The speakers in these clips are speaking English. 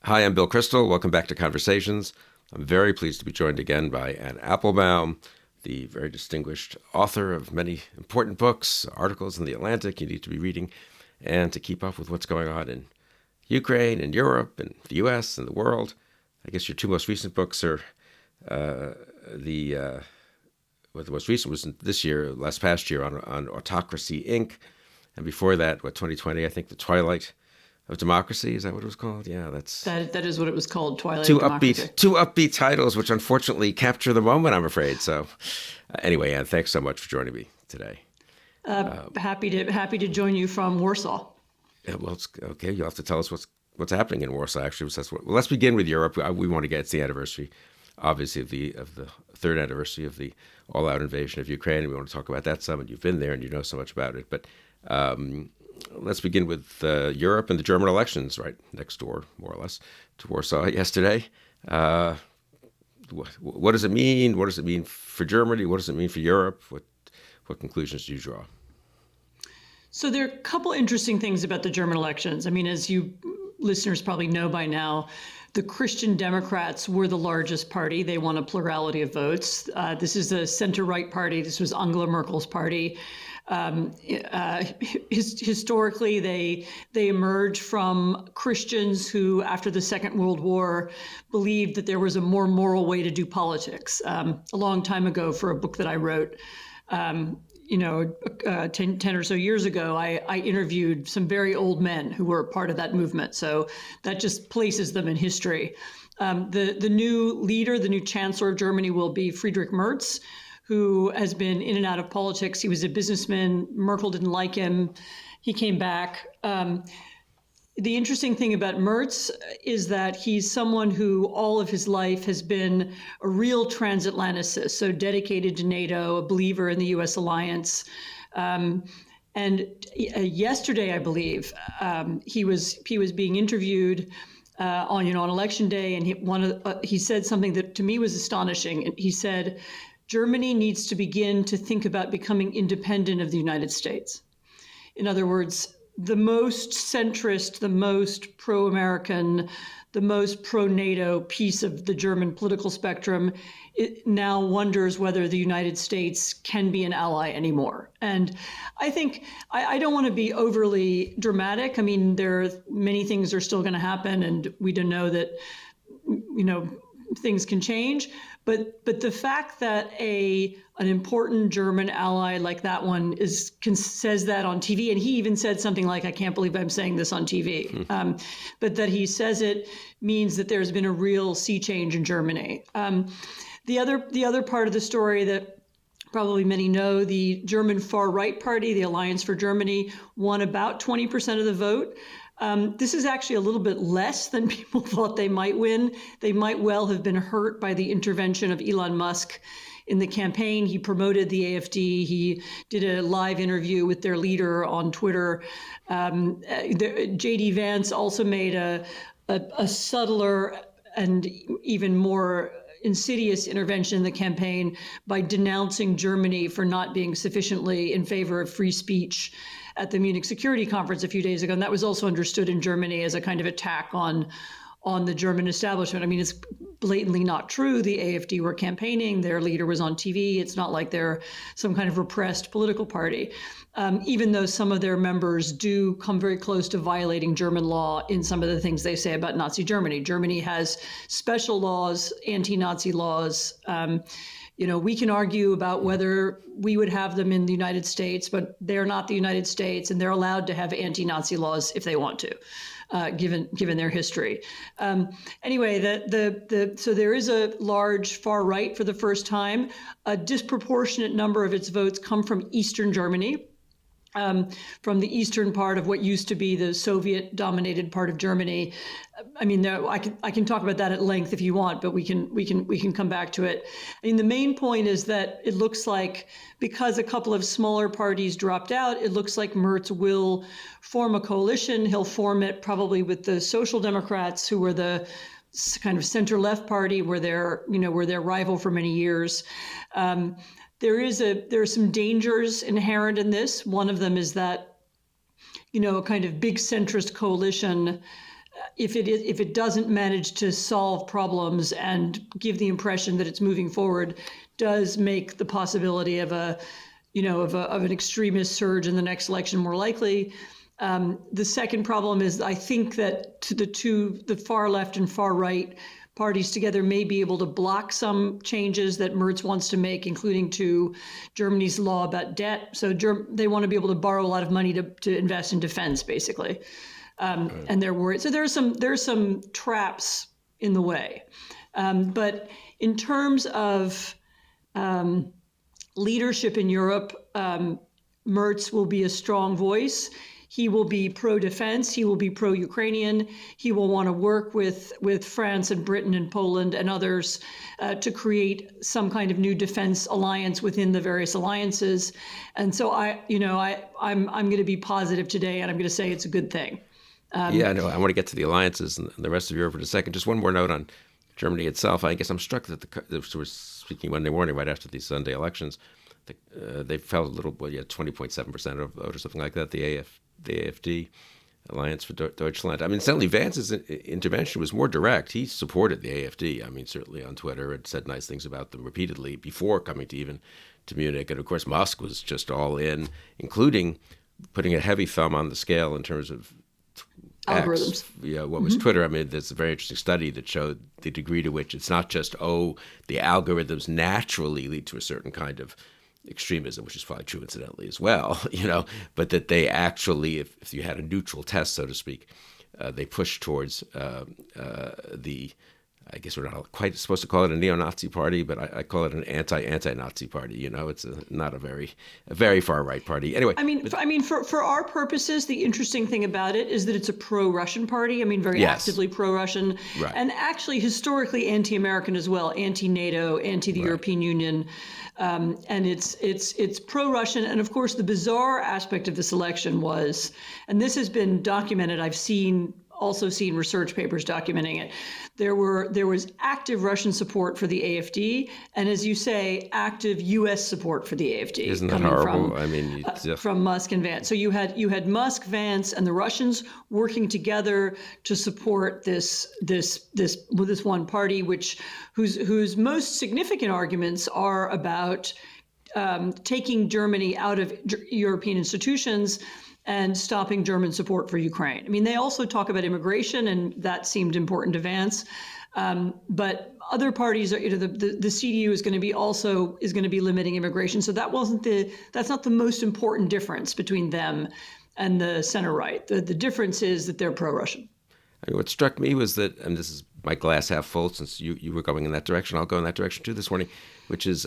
Hi, I'm Bill Crystal. Welcome back to Conversations. I'm very pleased to be joined again by Anne Applebaum, the very distinguished author of many important books, articles in The Atlantic you need to be reading, and to keep up with what's going on in Ukraine and Europe and the U.S. and the world. I guess your two most recent books are the most recent was this year, last past year, on Autocracy, Inc., and before that, 2020, I think, The Twilight of Democracy. Is that what it was called? Yeah, that is what it was called, Twilight of Democracy. Two upbeat titles, which unfortunately capture the moment, I'm afraid. So anyway, Anne, thanks so much for joining me today. Happy to join you from Warsaw. Yeah, well, it's okay. You'll have to tell us what's happening in Warsaw. Actually, let's begin with Europe. We want to get, it's the anniversary, obviously, of the third anniversary of the all-out invasion of Ukraine. And we want to talk about that some. And you've been there and you know so much about it. But let's begin with Europe and the German elections, right next door, more or less, to Warsaw yesterday. What does it mean? What does it mean for Germany? What does it mean for Europe? What conclusions do you draw? So there are a couple interesting things about the German elections. I mean, as you listeners probably know by now, the Christian Democrats were the largest party. They won a plurality of votes. This is a center-right party. This was Angela Merkel's party. Historically, they emerged from Christians who, after the Second World War, believed that there was a more moral way to do politics. A long time ago, for a book that I wrote, 10 or so years ago, I interviewed some very old men who were part of that movement. So that just places them in history. The new leader, the new chancellor of Germany, will be Friedrich Merz, who has been in and out of politics. He was a businessman. Merkel didn't like him. He came back. The interesting thing about Merz is that he's someone who all of his life has been a real transatlanticist, so dedicated to NATO, a believer in the U.S. alliance. And yesterday, I believe, he was being interviewed on election day, and he said something that to me was astonishing. And he said, Germany needs to begin to think about becoming independent of the United States. In other words, the most centrist, the most pro-American, the most pro-NATO piece of the German political spectrum, it now wonders whether the United States can be an ally anymore. And I think, I don't want to be overly dramatic. I mean, many things are still going to happen, and we don't know that, things can change. But the fact that an important German ally like that one says that on TV, and he even said something like, "I can't believe I'm saying this on TV," but that he says it means that there's been a real sea change in Germany. The other part of the story that probably many know, the German far-right party, the Alliance for Germany, won about 20% of the vote. This is actually a little bit less than people thought they might win. They might well have been hurt by the intervention of Elon Musk in the campaign. He promoted the AfD. He did a live interview with their leader on Twitter. J.D. Vance also made a subtler and even more insidious intervention in the campaign by denouncing Germany for not being sufficiently in favor of free speech at the Munich Security Conference a few days ago. And that was also understood in Germany as a kind of attack on the German establishment. I mean, it's blatantly not true. The AfD were campaigning. Their leader was on TV. It's not like they're some kind of repressed political party, even though some of their members do come very close to violating German law in some of the things they say about Nazi Germany. Germany has special laws, anti-Nazi laws. We can argue about whether we would have them in the United States, but they're not the United States, and they're allowed to have anti-Nazi laws if they want to, given their history. Anyway, so there is a large far right for the first time. A disproportionate number of its votes come from Eastern Germany. From the eastern part of what used to be the Soviet-dominated part of Germany. I mean, I can talk about that at length if you want, but we can come back to it. I mean, the main point is that it looks like, because a couple of smaller parties dropped out, it looks like Merz will form a coalition. He'll form it probably with the Social Democrats, who were the kind of center-left party, were their rival for many years. There are some dangers inherent in this. One of them is that, a kind of big centrist coalition if it doesn't manage to solve problems and give the impression that it's moving forward, does make the possibility of an extremist surge in the next election more likely. The second problem is I think that the far left and far right parties together may be able to block some changes that Merz wants to make, including to Germany's law about debt. So they want to be able to borrow a lot of money to invest in defense, basically. And they're worried. So there's some traps in the way. But in terms of leadership in Europe, Merz will be a strong voice. He will be pro-defense. He will be pro-Ukrainian. He will want to work with France and Britain and Poland and others to create some kind of new defense alliance within the various alliances. And so I'm going to be positive today, and I'm going to say it's a good thing. Yeah, I know. I want to get to the alliances and the rest of Europe in a second. Just one more note on Germany itself. I guess I'm struck that we're speaking Monday morning right after these Sunday elections. They fell a little, 20.7% of vote or something like that. The AfD, Alliance for Deutschland. I mean, certainly Vance's intervention was more direct. He supported the AfD. I mean, certainly on Twitter and said nice things about them repeatedly before coming to Munich. And of course, Musk was just all in, including putting a heavy thumb on the scale in terms of algorithms. What was Twitter? I mean, there's a very interesting study that showed the degree to which it's not just, the algorithms naturally lead to a certain kind of extremism, which is probably true incidentally as well, but that they actually, if you had a neutral test, so to speak, they push towards I guess we're not quite supposed to call it a neo-Nazi party, but I call it an anti-Nazi party. It's not a very far right party. Anyway, for our purposes, the interesting thing about it is that it's a pro-Russian party. I mean, very actively pro-Russian, right. And actually historically anti-American as well, anti-NATO, anti the European Union, and it's pro-Russian. And of course, the bizarre aspect of this election was, and this has been documented. I've also seen research papers documenting it. There was active Russian support for the AfD, and as you say, active U.S. support for the AfD. Isn't that horrible? From Musk and Vance. So you had Musk, Vance, and the Russians working together to support this one party, whose most significant arguments are about taking Germany out of European institutions and stopping German support for Ukraine. I mean, they also talk about immigration, and that seemed important to Vance. But other parties are, the CDU is going to be limiting immigration. So that's not the most important difference between them and the center right. The difference is that they're pro-Russian. I mean, what struck me was that, and this is my glass half full, since you were going in that direction, I'll go in that direction too this morning, which is,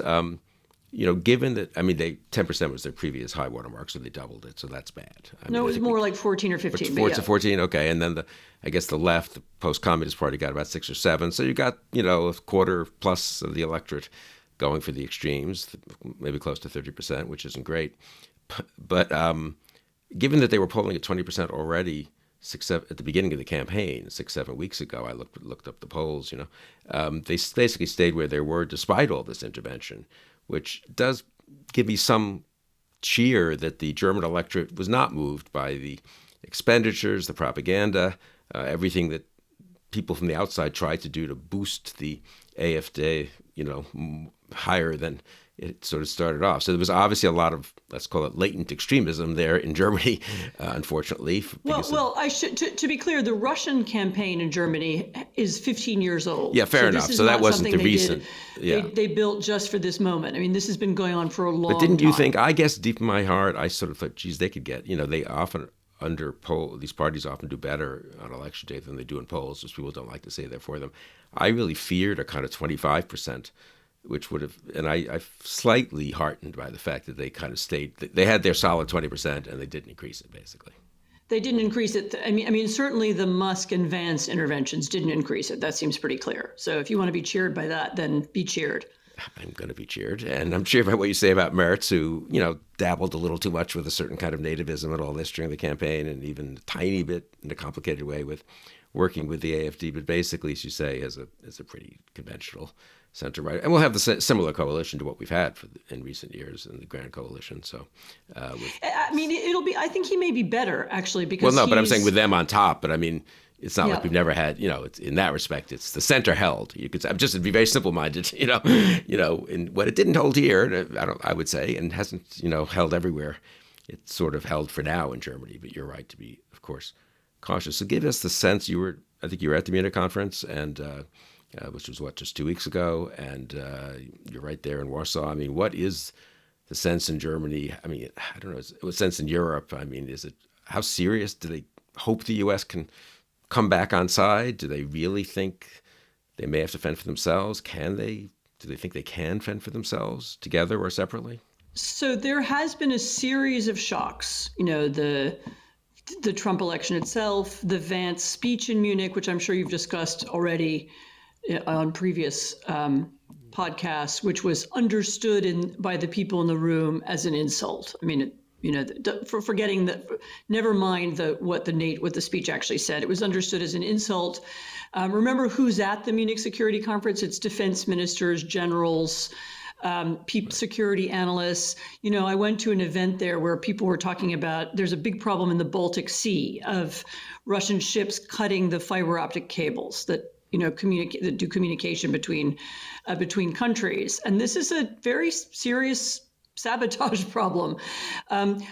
given that, 10% was their previous high watermark, so they doubled it, so that's bad. It was more like 14 or 15. 14, okay. And then I guess the left, the post-communist party, got about 6 or 7. So you got, a quarter plus of the electorate going for the extremes, maybe close to 30%, which isn't great. But given that they were polling at 20% already at the beginning of the campaign, 6-7 weeks ago, I looked up the polls, they basically stayed where they were despite all this intervention, which does give me some cheer that the German electorate was not moved by the expenditures, the propaganda, everything that people from the outside tried to do to boost the AfD, higher than it sort of started off. So there was obviously a lot of, let's call it latent extremism there in Germany, unfortunately. To be clear, the Russian campaign in Germany is 15 years old. Yeah, fair enough. So that wasn't the recent. They built just for this moment. I mean, this has been going on for a long time. But didn't you think, I guess deep in my heart, I sort of thought, geez, they could get, they often these parties often do better on election day than they do in polls, just people don't like to say they're for them. I really feared a kind of 25%. Which would have, and I'm slightly heartened by the fact that they kind of stayed, they had their solid 20% and they didn't increase it, basically. They didn't increase it. I mean, certainly the Musk and Vance interventions didn't increase it. That seems pretty clear. So if you want to be cheered by that, then be cheered. I'm going to be cheered. And I'm cheered by what you say about Merz, who, dabbled a little too much with a certain kind of nativism and all this during the campaign, and even a tiny bit in a complicated way with working with the AfD. But basically, as you say, as a pretty conventional center-right. And we'll have the similar coalition to what we've had in recent years in the Grand Coalition. So, I think he may be better, actually, because but I'm saying with them on top. But I mean, It's not like we've never had, it's, in that respect, it's the center held. You could say, I'm just to be very simple-minded, and what it didn't hold here, I would say, and hasn't, held everywhere. It's sort of held for now in Germany, but you're right to be, of course, cautious. So give us the sense I think you were at the Munich conference, and which was just 2 weeks ago, and you're right there in Warsaw. I mean, what is the sense in Germany? I mean, I don't know, what sense in Europe? I mean, how serious do they hope the U.S. can come back on side? Do they really think they may have to fend for themselves? Do they think they can fend for themselves together or separately? So there has been a series of shocks, the Trump election itself, the Vance speech in Munich, which I'm sure you've discussed already on previous podcasts, which was understood by the people in the room as an insult. I mean, for forgetting that, never mind what the speech actually said. It was understood as an insult. Remember who's at the Munich Security Conference? It's defense ministers, generals, security analysts. I went to an event there where people were talking about there's a big problem in the Baltic Sea of Russian ships cutting the fiber optic cables that do communication between countries, and this is a very serious sabotage problem.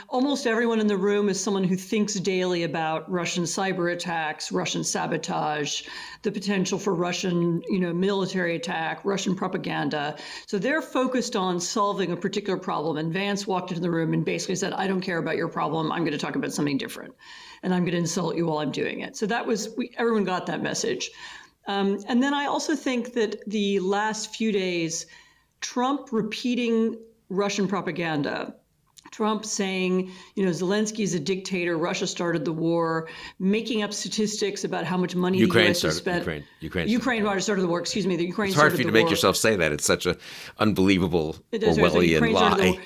Almost everyone in the room is someone who thinks daily about Russian cyber attacks, Russian sabotage, the potential for Russian, military attack, Russian propaganda. So they're focused on solving a particular problem. And Vance walked into the room and basically said, I don't care about your problem. I'm going to talk about something different. And I'm going to insult you while I'm doing it. So everyone got that message. And then I also think that the last few days, Trump repeating Russian propaganda, Trump saying, Zelensky's a dictator, Russia started the war, making up statistics about how much money the U.S. has spent. Ukraine started the war, excuse me, the Ukraine started the war. It's hard for you to make war. Yourself say that. It's such an unbelievable Orwellian lie.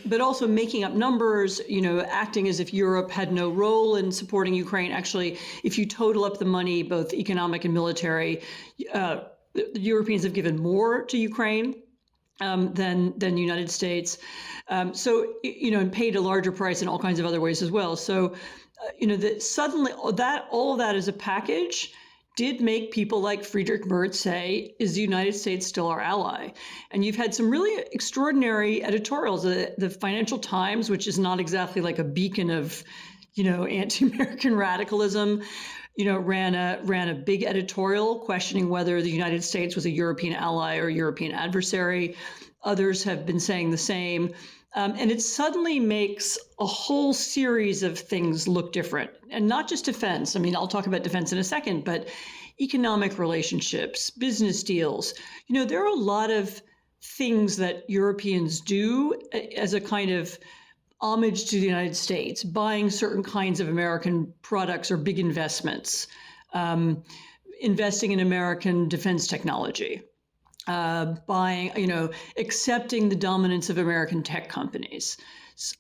But also making up numbers, acting as if Europe had no role in supporting Ukraine. Actually, if you total up the money, both economic and military, the Europeans have given more to Ukraine than the United States. And paid a larger price in all kinds of other ways as well. So, suddenly all of that as a package did make people like Friedrich Merz say, is the United States still our ally? And you've had some really extraordinary editorials. The Financial Times, which is not exactly like a beacon of, anti-American radicalism, ran a big editorial questioning whether the United States was a European ally or European adversary. Others have been saying the same. And it suddenly makes a whole series of things look different. And not just defense. I mean, I'll talk about defense in a second, but economic relationships, business deals. There are a lot of things that Europeans do as a kind of homage to the United States, buying certain kinds of American products or big investments, investing in American defense technology, accepting the dominance of American tech companies.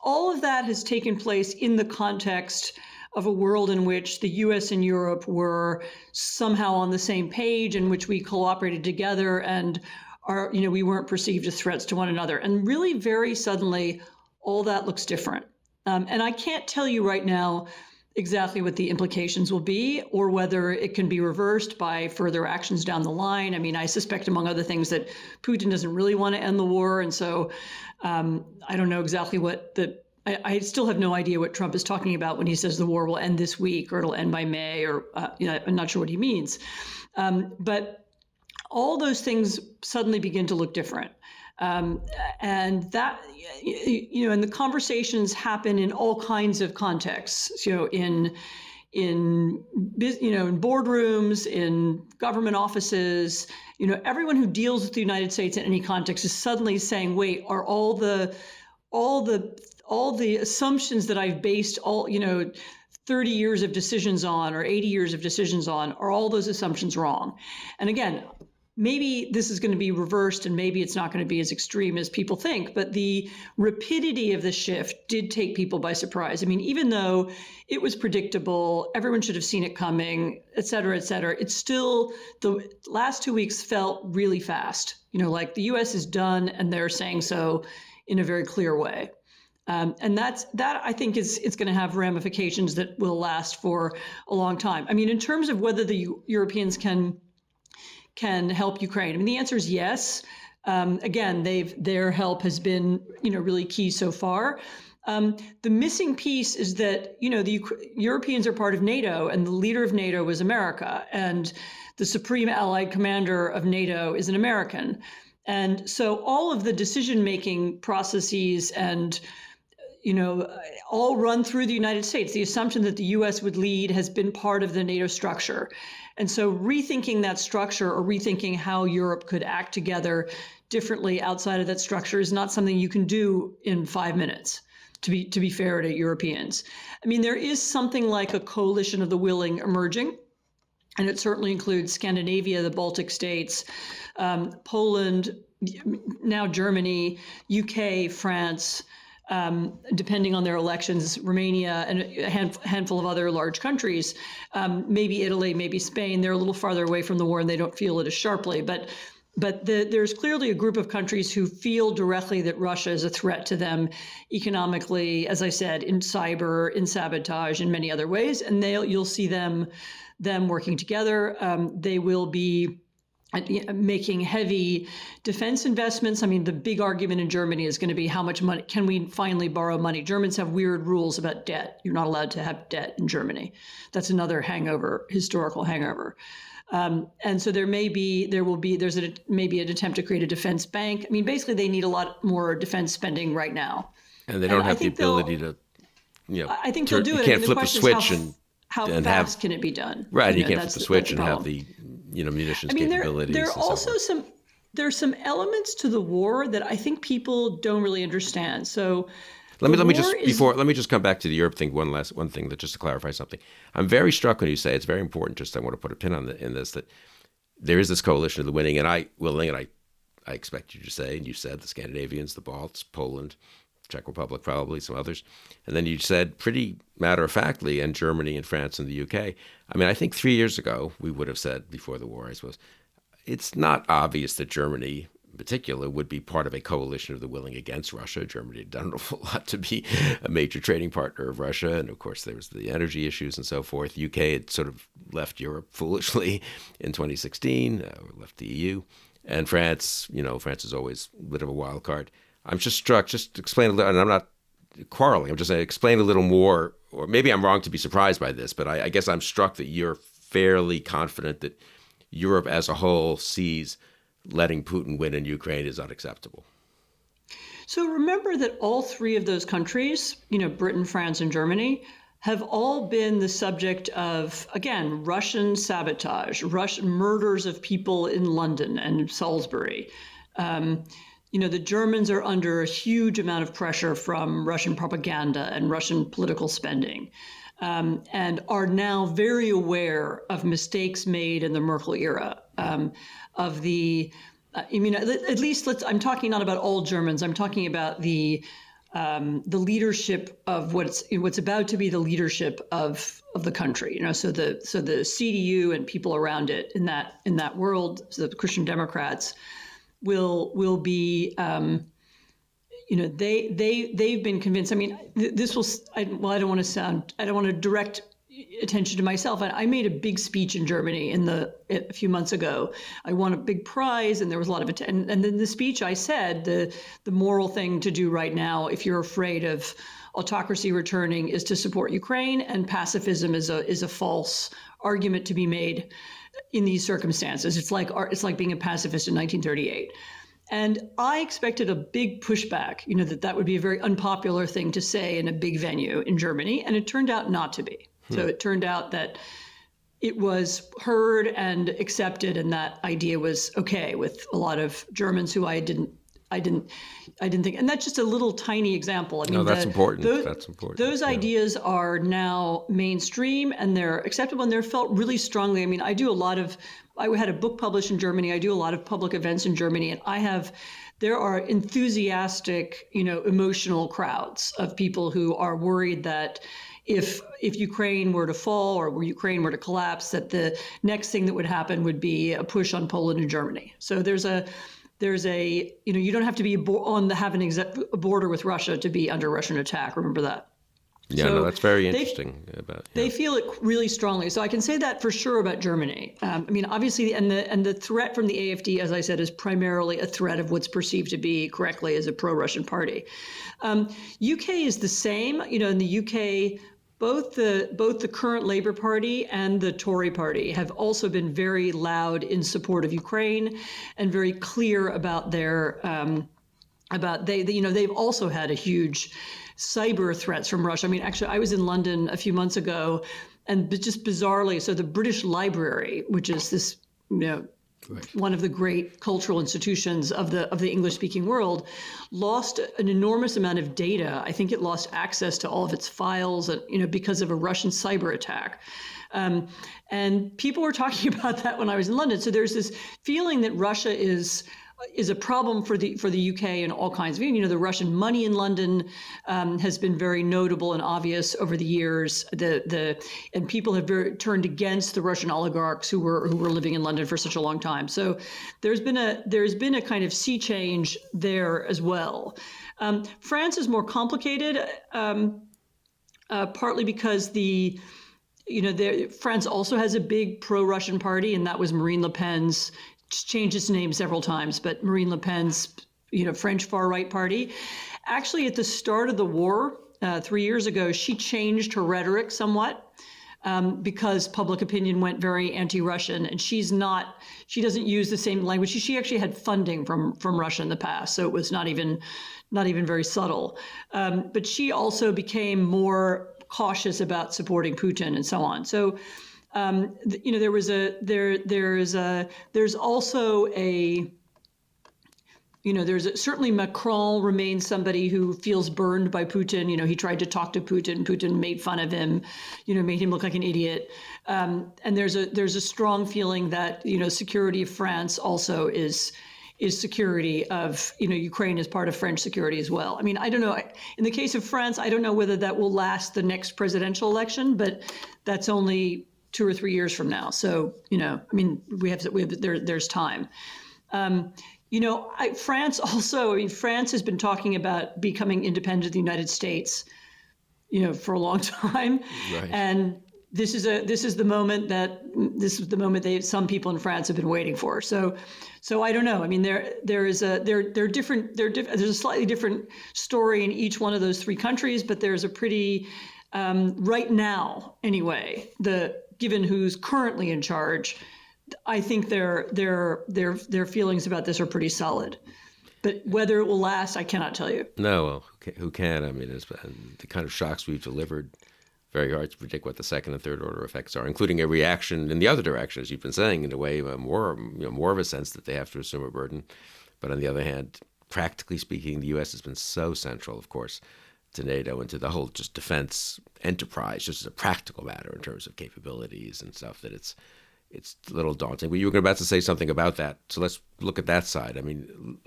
All of that has taken place in the context of a world in which the US and Europe were somehow on the same page, in which we cooperated together and we weren't perceived as threats to one another. And really very suddenly, all that looks different. And I can't tell you right now exactly what the implications will be or whether it can be reversed by further actions down the line. I mean, I suspect, among other things, that Putin doesn't really want to end the war. And so I don't know exactly I still have no idea what Trump is talking about when he says the war will end this week or it'll end by May, or I'm not sure what he means. But all those things suddenly begin to look different. And that, and the conversations happen in all kinds of contexts, in boardrooms, in government offices, everyone who deals with the United States in any context is suddenly saying, wait, are all the assumptions that I've based 30 years of decisions on or 80 years of decisions on, are all those assumptions wrong? And again, maybe this is going to be reversed and maybe it's not going to be as extreme as people think, but the rapidity of the shift did take people by surprise. I mean, even though it was predictable, everyone should have seen it coming, et cetera, it's still, the last 2 weeks felt really fast. Like the US is done and they're saying so in a very clear way. And that I think it's going to have ramifications that will last for a long time. I mean, in terms of whether the Europeans can help Ukraine, I mean, the answer is yes. Again, their help has been really key so far. The missing piece is that the Europeans are part of NATO, and the leader of NATO was America, and the supreme allied commander of NATO is an American, and so all of the decision-making processes and all run through the United States. The assumption that the U.S. would lead has been part of the NATO structure. And so rethinking that structure or rethinking how Europe could act together differently outside of that structure is not something you can do in 5 minutes, to be fair to Europeans. I mean, there is something like a coalition of the willing emerging, and it certainly includes Scandinavia, the Baltic states, Poland, now Germany, UK, France, depending on their elections, Romania, and a handful of other large countries, maybe Italy, maybe Spain. They're a little farther away from the war and they don't feel it as sharply. But there's clearly a group of countries who feel directly that Russia is a threat to them economically, as I said, in cyber, in sabotage, in many other ways. And you'll see them working together. They will be making heavy defense investments. I mean, the big argument in Germany is going to be how much money can we finally borrow money. Germans have weird rules about debt. You're not allowed to have debt in Germany. That's another historical hangover. And so maybe an attempt to create a defense bank. I mean, basically, they need a lot more defense spending right now. And they don't have the ability to, I think they'll do it. You can't flip a switch how fast can it be done? Right, you can't flip the switch and have the munitions capabilities. There are also there's some elements to the war that I think people don't really understand. So let me just come back to the Europe thing. One thing just to clarify something. I'm very struck when you say it's very important. Just I want to put a pin in this, that there is this coalition of the winning, and I expect you to say, and you said the Scandinavians, the Balts, Poland, Czech Republic, probably some others, and then you said pretty matter-of-factly, and Germany and France and the UK. I mean, I think 3 years ago we would have said, before the war, I suppose, it's not obvious that Germany in particular would be part of a coalition of the willing against Russia. Germany had done a lot to be a major trading partner of Russia, and of course there was the energy issues and so forth. UK had sort of left Europe foolishly in 2016, left the EU, and France is always a bit of a wild card. I'm just struck, just explain a little, and I'm not quarreling, I'm just saying explain a little more, or maybe I'm wrong to be surprised by this, but I guess I'm struck that you're fairly confident that Europe as a whole sees letting Putin win in Ukraine is unacceptable. So remember that all three of those countries, Britain, France, and Germany, have all been the subject of, again, Russian sabotage, Russian murders of people in London and Salisbury. The Germans are under a huge amount of pressure from Russian propaganda and Russian political spending, and are now very aware of mistakes made in the Merkel era, at least I'm talking not about all Germans. I'm talking about the leadership of what's about to be the leadership of the country. So the CDU and people around it in that world, so the Christian Democrats, will be, they've been convinced. I mean, I don't want to direct attention to myself. I made a big speech in Germany a few months ago. I won a big prize, and there was a lot of attention. And then the speech I said, the moral thing to do right now, if you're afraid of autocracy returning, is to support Ukraine, and pacifism is a false argument to be made in these circumstances. It's like being a pacifist in 1938. And I expected a big pushback, that would be a very unpopular thing to say in a big venue in Germany, and it turned out not to be. So it turned out that it was heard and accepted, and that idea was okay with a lot of Germans who I didn't think. And that's just a little tiny example. I mean, that's important. That's important. Those ideas are now mainstream, and they're acceptable, and they're felt really strongly. I mean, I had a book published in Germany. I do a lot of public events in Germany, and there are enthusiastic, emotional crowds of people who are worried that if Ukraine were to fall or Ukraine were to collapse, that the next thing that would happen would be a push on Poland and Germany. So there's a there's you don't have to be a border with Russia to be under Russian attack. Remember that. Yeah, So no, that's very interesting. They feel it really strongly. So I can say that for sure about Germany. I mean, obviously, and the threat from the AfD, as I said, is primarily a threat of what's perceived to be correctly as a pro-Russian party. UK is the same. In the UK, both the current Labour Party and the Tory Party have also been very loud in support of Ukraine and very clear about their they've also had a huge cyber threats from Russia. I mean, actually, I was in London a few months ago, and just bizarrely, so the British Library, which is this, one of the great cultural institutions of the English-speaking world, lost an enormous amount of data. I think it lost access to all of its files, because of a Russian cyber attack. And people were talking about that when I was in London. So there's this feeling that Russia is a problem for the UK in all kinds of ways. The Russian money in London has been very notable and obvious over the years. And people have turned against the Russian oligarchs who were living in London for such a long time. So there's been a kind of sea change there as well. France is more complicated, partly because France also has a big pro-Russian party, and that was Marine Le Pen's. Changed its name several times, but Marine Le Pen's, French far-right party. Actually, at the start of the war, 3 years ago, she changed her rhetoric somewhat because public opinion went very anti-Russian, and she doesn't use the same language. She actually had funding from Russia in the past, so it was not even very subtle. But she also became more cautious about supporting Putin and so on. So. Certainly Macron remains somebody who feels burned by Putin. He tried to talk to Putin. Putin made fun of him, made him look like an idiot. And there's a strong feeling that, security of France also is security of, Ukraine is part of French security as well. I mean, I don't know. In the case of France, I don't know whether that will last the next presidential election, but that's only 2 or 3 years from now. So, there's time. France also, France has been talking about becoming independent of the United States, for a long time. Right. And this is the moment some people in France have been waiting for. So I don't know. I mean, there's a slightly different story in each one of those 3 countries, but there's a pretty, right now anyway, given who's currently in charge, I think their feelings about this are pretty solid. But whether it will last, I cannot tell you. No, well, who can? I mean, it's the kind of shocks we've delivered, very hard to predict what the second and third order effects are, including a reaction in the other direction, as you've been saying, in a way more of a sense that they have to assume a burden. But on the other hand, practically speaking, the U.S. has been so central, of course, to NATO and to the whole just defense enterprise, just as a practical matter in terms of capabilities and stuff, that it's a little daunting. But you were about to say something about that, so let's look at that side. I mean,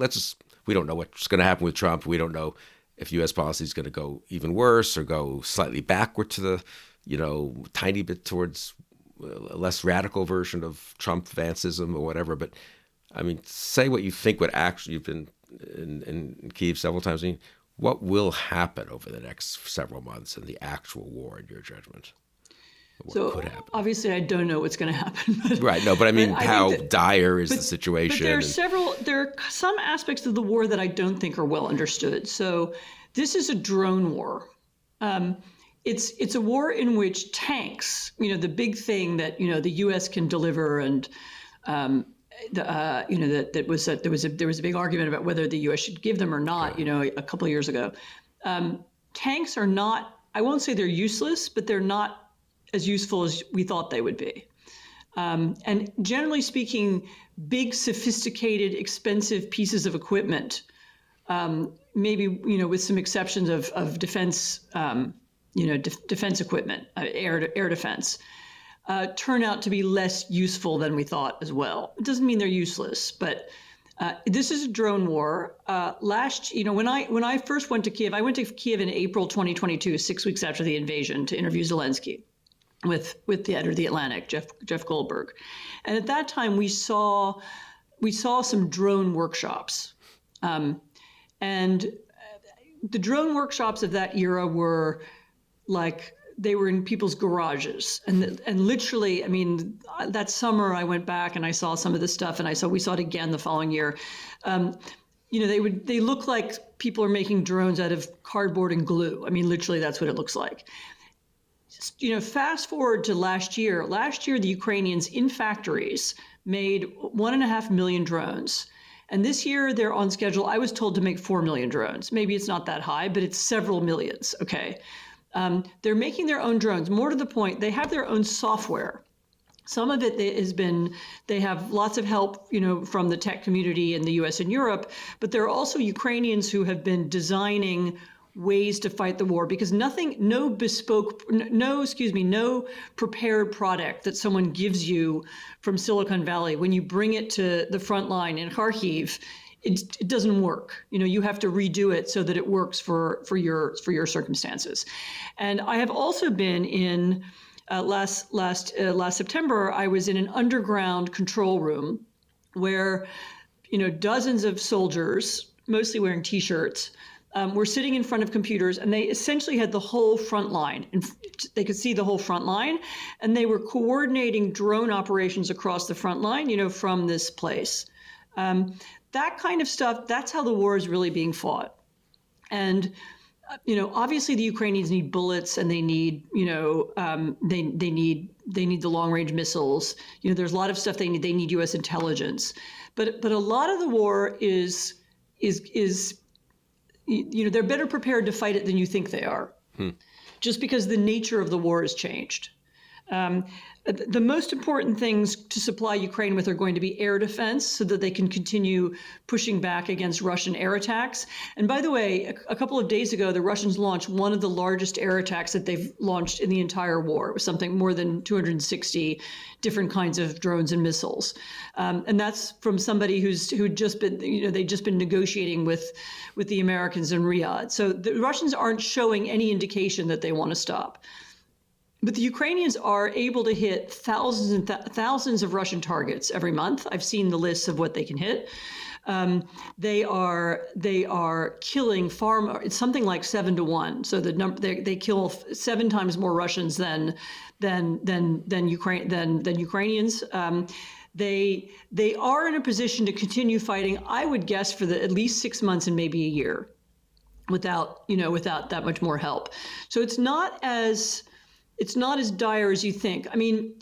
we don't know what's going to happen with Trump. We don't know if U.S. policy is going to go even worse or go slightly backward to the, tiny bit towards a less radical version of Trump Vanceism or whatever. But I mean, say what you think would actually, you've been in Kyiv several times. I mean, what will happen over the next several months in the actual war, in your judgment? What could happen? Obviously, I don't know what's going to happen. But, right. No, but I mean, how dire is the situation? But there are some aspects of the war that I don't think are well understood. So this is a drone war. It's a war in which tanks, the big thing that, the U.S. can deliver, and there was a big argument about whether the U.S. should give them or not, a couple of years ago. Tanks are not, I won't say they're useless, but they're not as useful as we thought they would be. And generally speaking, big, sophisticated, expensive pieces of equipment, maybe, with some exceptions of defense, defense equipment, air defense, turn out to be less useful than we thought as well. It doesn't mean they're useless, but this is a drone war. When I first went to Kyiv, I went to Kyiv in April 2022, 6 weeks after the invasion, to interview Zelensky with the editor of The Atlantic, Jeff Goldberg. And at that time, we saw we saw some drone workshops. And the drone workshops of that era were like, they were in people's garages, and literally, I mean, that summer I went back and I saw some of this stuff, and we saw it again the following year. They look like people are making drones out of cardboard and glue. I mean, literally, that's what it looks like. Fast forward to last year. Last year, the Ukrainians in factories made 1.5 million drones. And this year they're on schedule, I was told, to make 4 million drones. Maybe it's not that high, but it's several millions, okay? They're making their own drones. More to the point, they have their own software. Some of it has been, they have lots of help, from the tech community in the US and Europe, but there are also Ukrainians who have been designing ways to fight the war, because no prepared product that someone gives you from Silicon Valley, when you bring it to the front line in Kharkiv, it doesn't work. You have to redo it so that it works for your circumstances. And I have also been in last September. I was in an underground control room where dozens of soldiers, mostly wearing T-shirts, were sitting in front of computers, and they essentially had the whole front line. And they could see the whole front line, and they were coordinating drone operations across the front line, from this place. That kind of stuff, that's how the war is really being fought. And, obviously the Ukrainians need bullets, and they need, they need the long range missiles. There's a lot of stuff they need. They need U.S. intelligence. But a lot of the war is they're better prepared to fight it than you think they are, just because the nature of the war has changed. The most important things to supply Ukraine with are going to be air defense, so that they can continue pushing back against Russian air attacks. And by the way, a couple of days ago, the Russians launched one of the largest air attacks that they've launched in the entire war. It was something more than 260 different kinds of drones and missiles. And that's from somebody who'd just been, they'd just been negotiating with the Americans in Riyadh. So the Russians aren't showing any indication that they want to stop. But the Ukrainians are able to hit thousands and thousands of Russian targets every month. I've seen the lists of what they can hit. They are killing it's something like 7 to 1. So the number they kill 7 times more Russians than Ukrainians. They are in a position to continue fighting, I would guess, for at least 6 months and maybe a year, without that much more help. So it's not as dire as you think. I mean,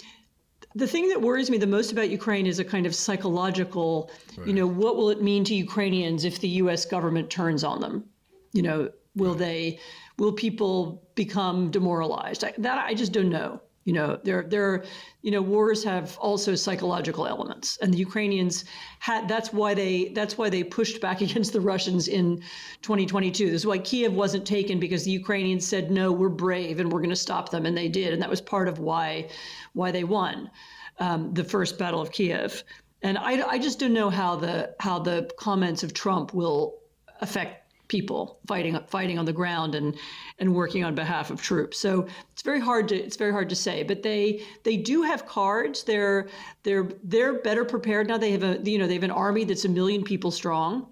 the thing that worries me the most about Ukraine is a kind of psychological, right. What will it mean to Ukrainians if the U.S. government turns on them? Will people become demoralized? I just don't know. Wars have also psychological elements, and the Ukrainians that's why they pushed back against the Russians in 2022. This is why Kiev wasn't taken, because the Ukrainians said, no, we're brave and we're going to stop them, and they did, and that was part of why they won the first Battle of Kiev. And I just don't know how the comments of Trump will affect people fighting on the ground and working on behalf of troops. So it's very hard to say. But they do have cards. They're better prepared now. They have an army that's 1 million people strong,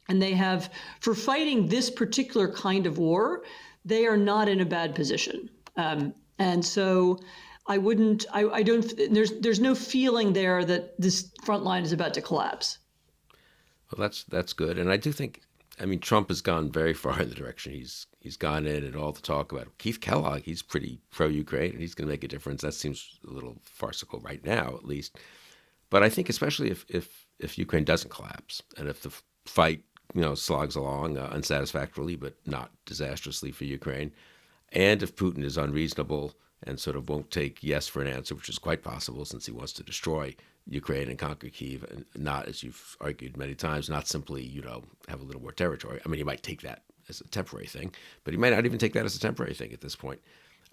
and they have, for fighting this particular kind of war, they are not in a bad position. And so there's no feeling there that this front line is about to collapse. Well, that's good. And I do think, Trump has gone very far in the direction he's gone in, and all the talk about Keith Kellogg, he's pretty pro-Ukraine, and he's going to make a difference. That seems a little farcical right now, at least. But I think especially if Ukraine doesn't collapse, and if the fight slogs along unsatisfactorily but not disastrously for Ukraine, and if Putin is unreasonable and sort of won't take yes for an answer, which is quite possible since he wants to destroy Ukraine and conquer Kyiv, and not, as you've argued many times, not simply, have a little more territory. He might take that as a temporary thing, but he might not even take that as a temporary thing at this point.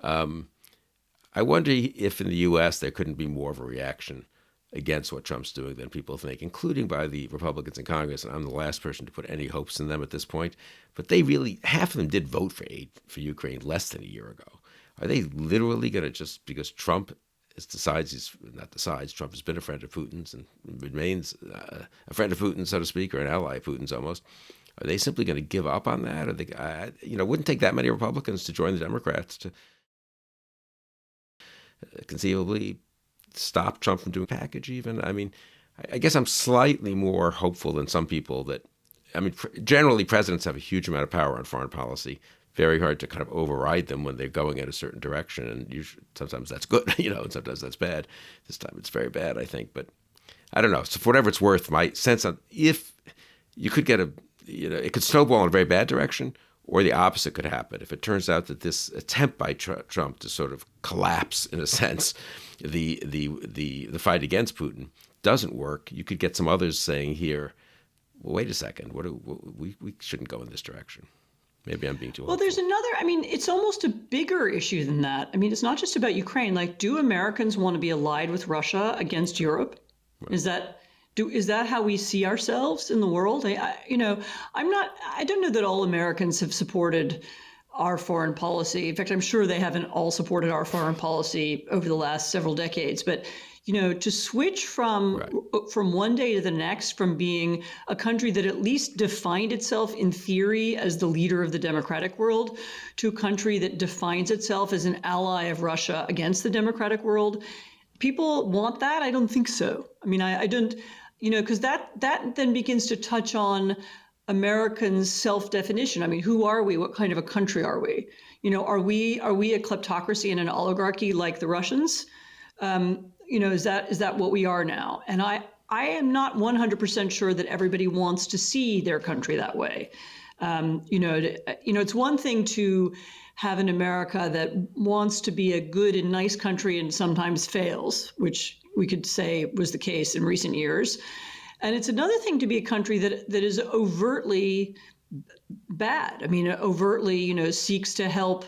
I wonder if in the U.S. there couldn't be more of a reaction against what Trump's doing than people think, including by the Republicans in Congress. And I'm the last person to put any hopes in them at this point. But they really, half of them did vote for aid for Ukraine less than a year ago. Are they literally going to, just because Trump Trump has been a friend of Putin's and remains a friend of Putin's, so to speak, or an ally of Putin's almost. Are they simply going to give up on that? Or it wouldn't take that many Republicans to join the Democrats to conceivably stop Trump from doing a package even. I mean, I guess I'm slightly more hopeful than some people that, I mean, generally presidents have a huge amount of power on foreign policy. Very hard to kind of override them when they're going in a certain direction. And usually, sometimes that's good, and sometimes that's bad. This time it's very bad, I think. But I don't know. So for whatever it's worth, my sense on if you could get it could snowball in a very bad direction, or the opposite could happen. If it turns out that this attempt by Trump to sort of collapse, in a sense, the fight against Putin doesn't work, you could get some others saying here, well, wait a second, we shouldn't go in this direction. Maybe I'm being too hopeful. Well, there's another, I mean, it's almost a bigger issue than that. I mean, it's not just about Ukraine. Like, do Americans want to be allied with Russia against Europe? Right. Is that how we see ourselves in the world? I don't know that all Americans have supported our foreign policy. In fact, I'm sure they haven't all supported our foreign policy over the last several decades. But to switch from one day to the next, from being a country that at least defined itself in theory as the leader of the democratic world to a country that defines itself as an ally of Russia against the democratic world, people want that? I don't think so. I mean, I don't, because that then begins to touch on Americans' self-definition. I mean, who are we? What kind of a country are we? Are we a kleptocracy and an oligarchy like the Russians? Is that what we are now? And I am not 100% sure that everybody wants to see their country that way. It's one thing to have an America that wants to be a good and nice country and sometimes fails, which we could say was the case in recent years. And it's another thing to be a country that is overtly bad. I mean, overtly, seeks to help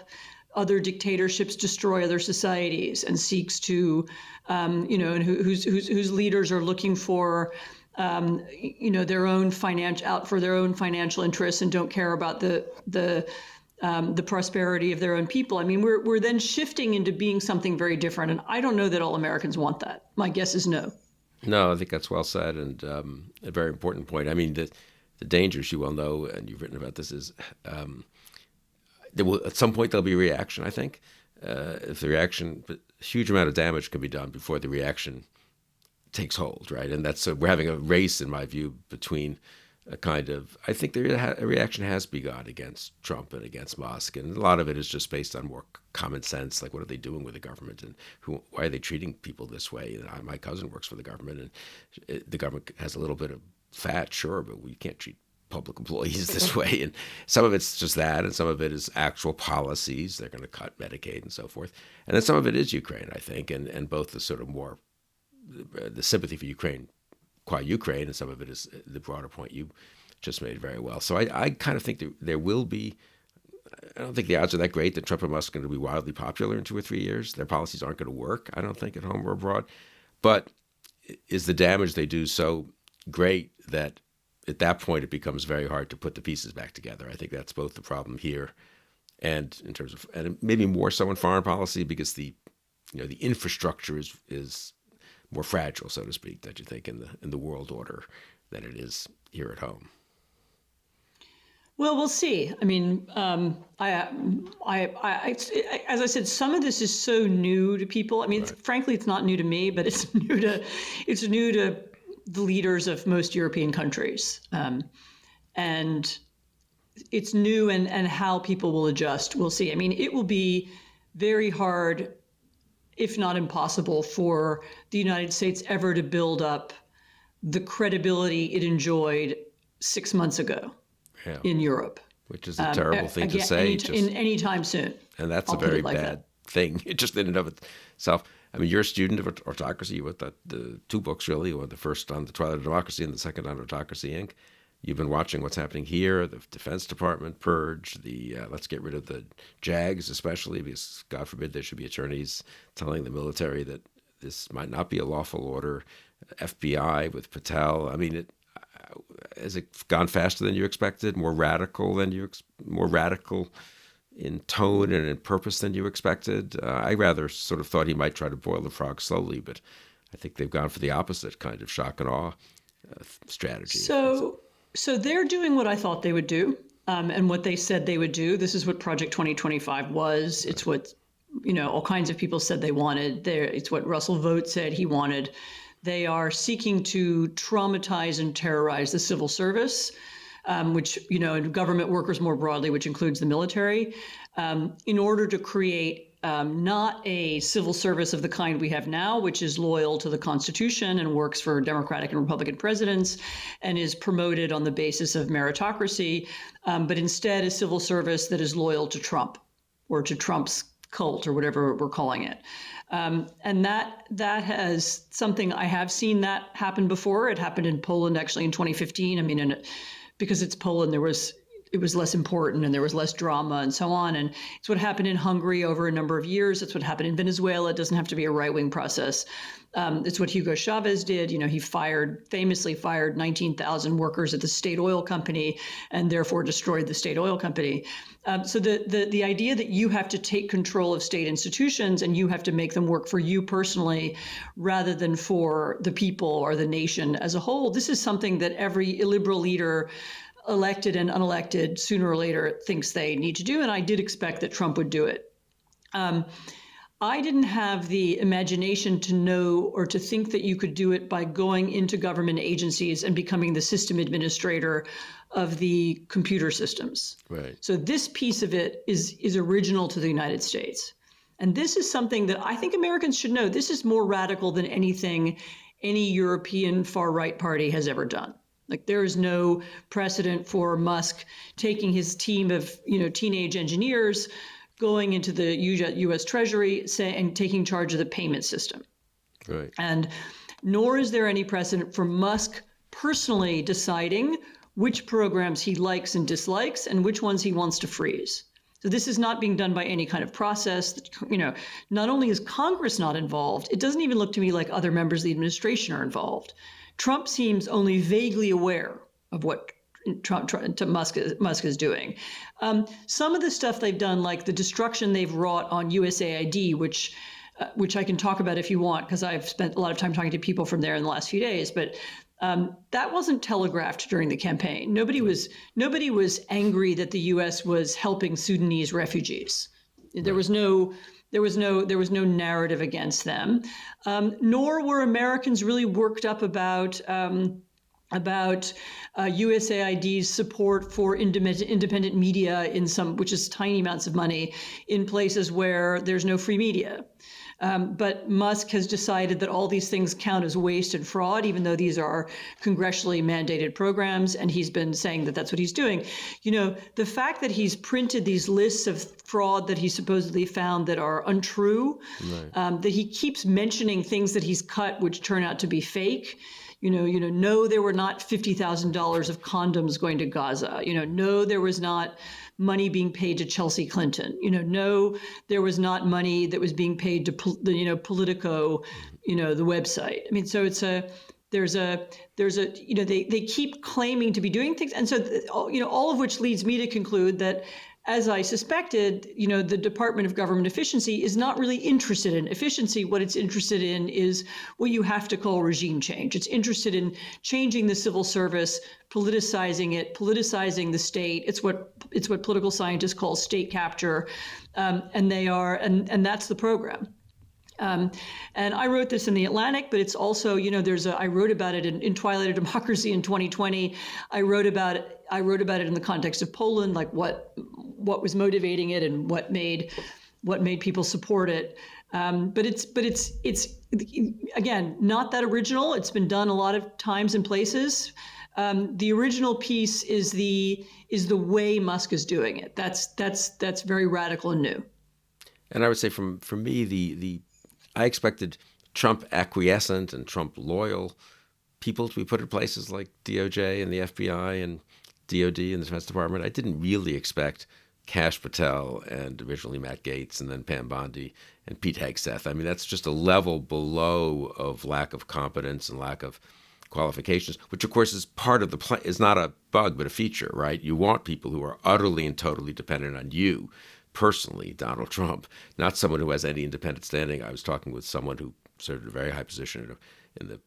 other dictatorships destroy other societies and seeks to, and whose leaders are looking for, their own financial interests and don't care about the prosperity of their own people. I mean, we're then shifting into being something very different, and I don't know that all Americans want that. My guess is no. No, I think that's well said, and a very important point. I mean, the dangers, you well know, and you've written about this, is at some point there'll be a reaction, I think. If the reaction, a huge amount of damage can be done before the reaction takes hold, right? And we're having a race, in my view, between a kind of, I think a reaction has begun against Trump and against Musk, and a lot of it is just based on more common sense, like what are they doing with the government and why are they treating people this way? And my cousin works for the government, and the government has a little bit of fat, sure, but we can't treat public employees this way. And some of it's just that, and some of it is actual policies. They're going to cut Medicaid and so forth. And then some of it is Ukraine, I think, and both the sort of more the sympathy for Ukraine, qua Ukraine, and some of it is the broader point you just made very well. So I kind of think there will be, I don't think the odds are that great that Trump and Musk are going to be wildly popular in 2 or 3 years. Their policies aren't going to work, I don't think, at home or abroad. But is the damage they do so great that at that point it becomes very hard to put the pieces back together? I think that's both the problem here and in terms of, and maybe more so in foreign policy, because the infrastructure is more fragile, so to speak, that you think in the world order than it is here at home. Well, we'll see. I mean, as I said, some of this is so new to people. I mean, right. Frankly, it's not new to me, but it's new to the leaders of most European countries, and it's new, and how people will adjust. We'll see. I mean, it will be very hard, if not impossible, for the United States ever to build up the credibility it enjoyed 6 months ago in Europe. Which is a terrible thing to say. Anytime soon. And that's a very bad thing, just in and of itself. I mean, you're a student of autocracy. You wrote the 2 books, really, or the first on the Twilight of Democracy and the second on Autocracy, Inc. You've been watching what's happening here, the Defense Department purge, let's get rid of the JAGs, especially, because, God forbid, there should be attorneys telling the military that this might not be a lawful order. FBI with Patel. I mean, has it gone faster than you expected? More radical in tone and in purpose than you expected. I rather sort of thought he might try to boil the frog slowly, but I think they've gone for the opposite kind of shock and awe strategy. So they're doing what I thought they would do, and what they said they would do. This is what Project 2025 was. It's what, all kinds of people said they wanted. It's what Russell Vought said he wanted. They are seeking to traumatize and terrorize the civil service, which, and government workers more broadly, which includes the military, in order to create not a civil service of the kind we have now, which is loyal to the Constitution and works for Democratic and Republican presidents and is promoted on the basis of meritocracy, but instead a civil service that is loyal to Trump or to Trump's cult or whatever we're calling it. And that has something I have seen that happen before. It happened in Poland actually in 2015. I mean, because it's Poland, it was less important and there was less drama and so on. And it's what happened in Hungary over a number of years. It's what happened in Venezuela. It doesn't have to be a right-wing process. It's what Hugo Chavez did. He famously fired 19,000 workers at the state oil company and therefore destroyed the state oil company. So the idea that you have to take control of state institutions and you have to make them work for you personally rather than for the people or the nation as a whole, this is something that every illiberal leader, elected and unelected, sooner or later thinks they need to do. And I did expect that Trump would do it. I didn't have the imagination to know or to think that you could do it by going into government agencies and becoming the system administrator of the computer systems. Right. So this piece of it is original to the United States. And this is something that I think Americans should know. This is more radical than anything any European far-right party has ever done. Like, there is no precedent for Musk taking his team of, teenage engineers, going into the U.S. Treasury and taking charge of the payment system. Right. And nor is there any precedent for Musk personally deciding which programs he likes and dislikes and which ones he wants to freeze. So this is not being done by any kind of process. Not only is Congress not involved, it doesn't even look to me like other members of the administration are involved. Trump seems only vaguely aware of what Musk is doing. Some of the stuff they've done, like the destruction they've wrought on USAID, which I can talk about if you want, because I've spent a lot of time talking to people from there in the last few days. But that wasn't telegraphed during the campaign. Nobody was angry that the U.S. was helping Sudanese refugees. There was no narrative against them, nor were Americans really worked up about USAID's support for independent media which is tiny amounts of money in places where there's no free media. But Musk has decided that all these things count as waste and fraud, even though these are congressionally mandated programs, and he's been saying that that's what he's doing. The fact that he's printed these lists of fraud that he supposedly found that are untrue, right. That he keeps mentioning things that he's cut which turn out to be fake. No, there were not $50,000 of condoms going to Gaza. No, there was not money being paid to Chelsea Clinton. No, there was not money that was being paid to Politico, the website. I mean, so they keep claiming to be doing things, and so all of which leads me to conclude that, as I suspected, the Department of Government Efficiency is not really interested in efficiency. What it's interested in is what you have to call regime change. It's interested in changing the civil service, politicizing it, politicizing the state. It's what political scientists call state capture, and that's the program. And I wrote this in The Atlantic, but it's also, I wrote about it in Twilight of Democracy in 2020. I wrote about it in the context of Poland, like what was motivating it and what made people support it. But it's again, not that original. It's been done a lot of times and places. The original piece is the way Musk is doing it. That's very radical and new. And I would say from me, I expected Trump acquiescent and Trump loyal people to be put in places like DOJ and the FBI and DOD and the Defense Department. I didn't really expect Kash Patel and originally Matt Gaetz and then Pam Bondi and Pete Hegseth. I mean, that's just a level below of lack of competence and lack of qualifications, which of course is part of the plan, is not a bug but a feature, right? You want people who are utterly and totally dependent on you personally Donald Trump, not someone who has any independent standing. I was talking with someone who served a very high position in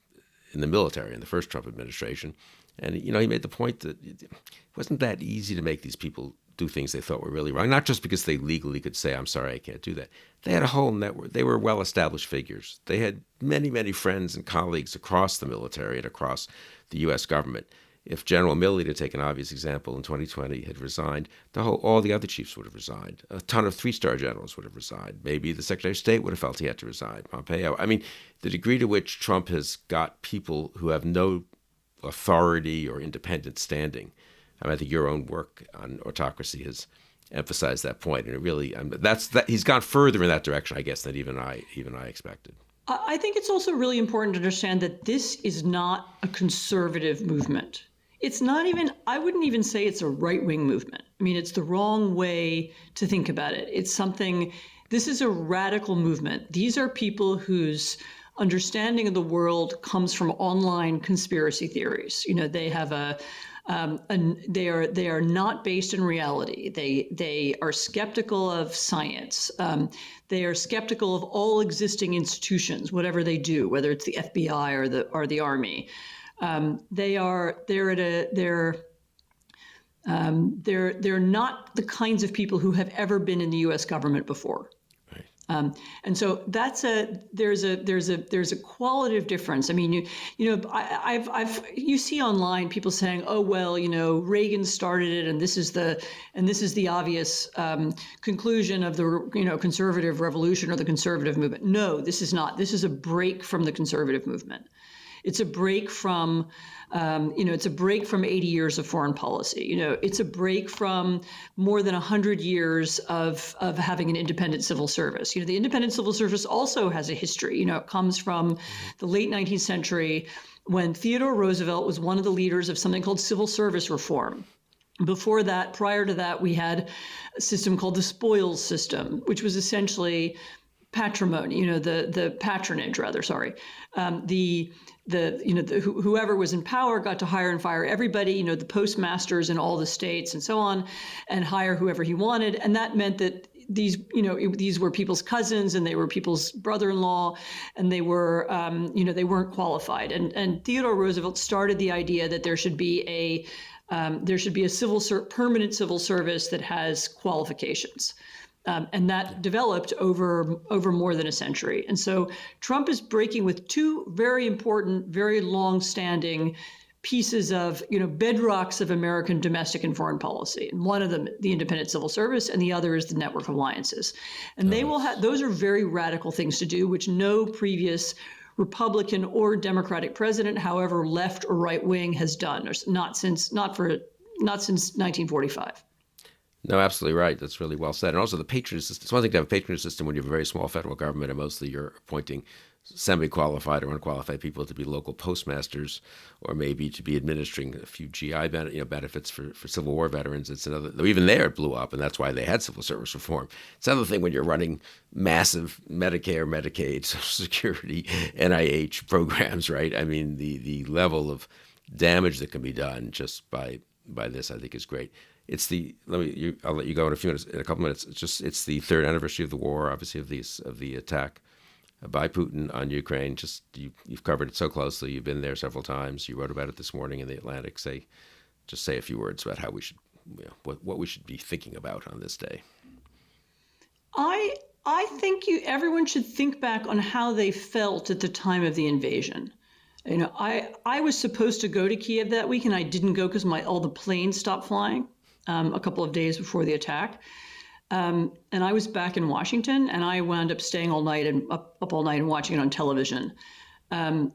the military in the first Trump administration, and he made the point that it wasn't that easy to make these people do things they thought were really wrong, not just because they legally could say, I'm sorry, I can't do that. They had a whole network. They were well-established figures. They had many, many friends and colleagues across the military and across the U.S. government. If General Milley, to take an obvious example, in 2020 had resigned, all the other chiefs would have resigned. A ton of three-star generals would have resigned. Maybe the Secretary of State would have felt he had to resign, Pompeo. I mean, the degree to which Trump has got people who have no authority or independent standing. I think your own work on autocracy has emphasized that point, and it really he's gone further in that direction, I guess, than even I expected. I think it's also really important to understand that this is not a conservative movement. It's not even, I wouldn't even say it's a right-wing movement. I mean, it's the wrong way to think about it. This is a radical movement. These are people whose understanding of the world comes from online conspiracy theories. They have they are not based in reality. They are skeptical of science. They are skeptical of all existing institutions, whatever they do, whether it's the FBI or the Army. They're not the kinds of people who have ever been in the U.S. government before. And so there's a qualitative difference. I mean, you see online people saying, oh, well, Reagan started it, and this is the obvious conclusion of the conservative revolution or the conservative movement. No, this is not. This is a break from the conservative movement. It's a break from, it's a break from 80 years of foreign policy. It's a break from more than 100 years of having an independent civil service. The independent civil service also has a history. It comes from the late 19th century when Theodore Roosevelt was one of the leaders of something called civil service reform. Before that, prior to that, we had a system called the spoils system, which was essentially patrimony, the patronage, rather, sorry. Whoever was in power got to hire and fire everybody, the postmasters in all the states and so on, and hire whoever he wanted. And that meant that these were people's cousins and they were people's brother-in-law, and they were, they weren't qualified. And Theodore Roosevelt started the idea that there should be a permanent civil service that has qualifications. And that developed over more than a century. And so Trump is breaking with two very important, very long-standing pieces of, bedrocks of American domestic and foreign policy. And one of them, the independent civil service, and the other is the network of alliances. And those are very radical things to do, which no previous Republican or Democratic president, however left or right wing, has done, or not since 1945. No, absolutely right. That's really well said. And also the patronage system. It's one thing to have a patronage system when you have a very small federal government and mostly you're appointing semi-qualified or unqualified people to be local postmasters, or maybe to be administering a few GI benefits for Civil War veterans. It's another, though even there it blew up, and that's why they had civil service reform. It's another thing when you're running massive Medicare, Medicaid, Social Security, NIH programs, right? I mean, the level of damage that can be done just by this, I think, is great. It's I'll let you go in a couple minutes. It's the third anniversary of the war, obviously, of the attack by Putin on Ukraine. You've covered it so closely. You've been there several times. You wrote about it this morning in the Atlantic. Say a few words about how we should, what we should be thinking about on this day. I think everyone should think back on how they felt at the time of the invasion. I was supposed to go to Kiev that week, and I didn't go because all the planes stopped flying a couple of days before the attack. And I was back in Washington, and I wound up staying all night and up all night and watching it on television. I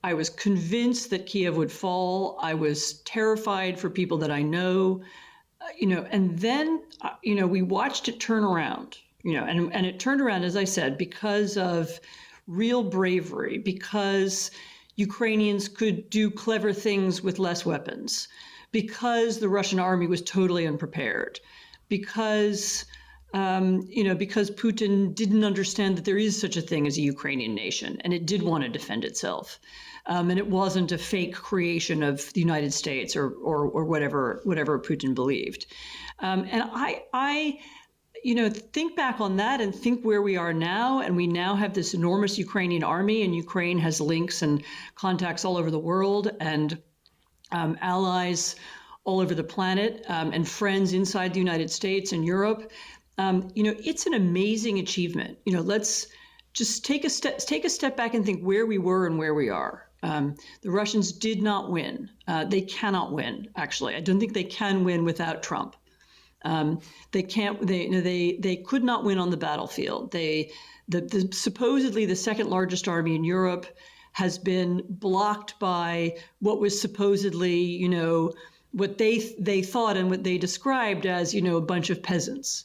was convinced that Kiev would fall. I was terrified for people that I know, and then, we watched it turn around, and it turned around, as I said, because of real bravery, because Ukrainians could do clever things with less weapons, because the Russian army was totally unprepared, because because Putin didn't understand that there is such a thing as a Ukrainian nation, and it did want to defend itself. And it wasn't a fake creation of the United States or whatever Putin believed. And I think back on that and think where we are now, and we now have this enormous Ukrainian army, and Ukraine has links and contacts all over the world, and allies all over the planet, and friends inside the United States and Europe. It's an amazing achievement. Let's just take a step back and think where we were and where we are. The Russians did not win. They cannot win, actually. I don't think they can win without Trump. They can't. They could not win on the battlefield. Supposedly the second largest army in Europe has been blocked by what was supposedly, what they thought and what they described as, a bunch of peasants.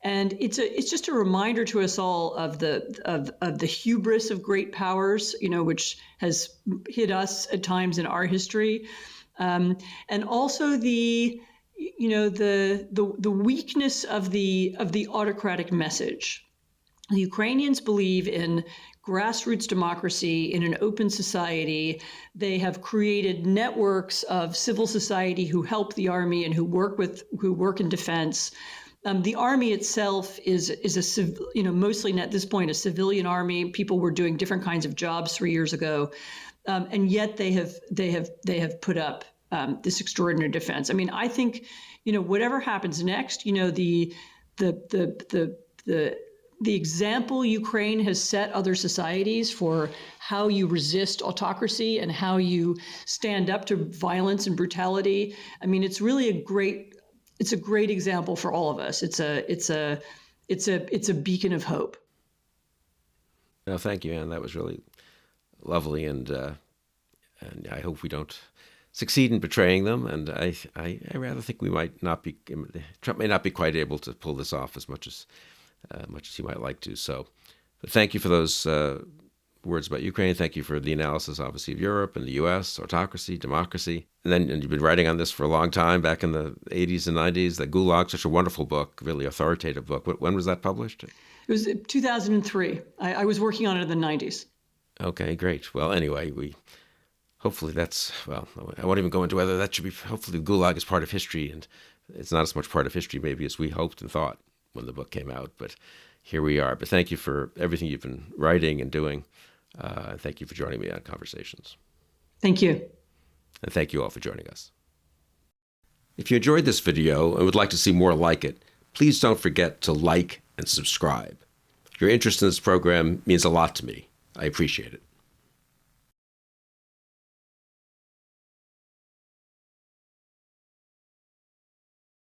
And it's just a reminder to us all of the hubris of great powers, which has hit us at times in our history, and also the weakness of the autocratic message. The Ukrainians believe in grassroots democracy, in an open society. They have created networks of civil society who help the army and who work in defense. The army itself is mostly at this point a civilian army. People were doing different kinds of jobs 3 years ago, and yet they have put up this extraordinary defense. I mean, I think whatever happens next, the example Ukraine has set other societies for how you resist autocracy and how you stand up to violence and brutality. I mean, it's really a great example for all of us. It's a beacon of hope. No, thank you, Anne. That was really lovely, and I hope we don't succeed in betraying them. And I rather think Trump may not be quite able to pull this off as much as he might like to. So, but thank you for those words about Ukraine. Thank you for the analysis, obviously, of Europe and the U.S., autocracy, democracy. And you've been writing on this for a long time, back in the 80s and 90s. The Gulag, such a wonderful book, really authoritative book. When was that published? It was 2003. I was working on it in the 90s. Okay, great. Well, anyway, hopefully I won't even go into whether that should be, hopefully the Gulag is part of history, and it's not as much part of history maybe as we hoped and thought when the book came out, but here we are. But thank you for everything you've been writing and doing. Thank you for joining me on Conversations. Thank you. And thank you all for joining us. If you enjoyed this video and would like to see more like it, please don't forget to like and subscribe. Your interest in this program means a lot to me. I appreciate it.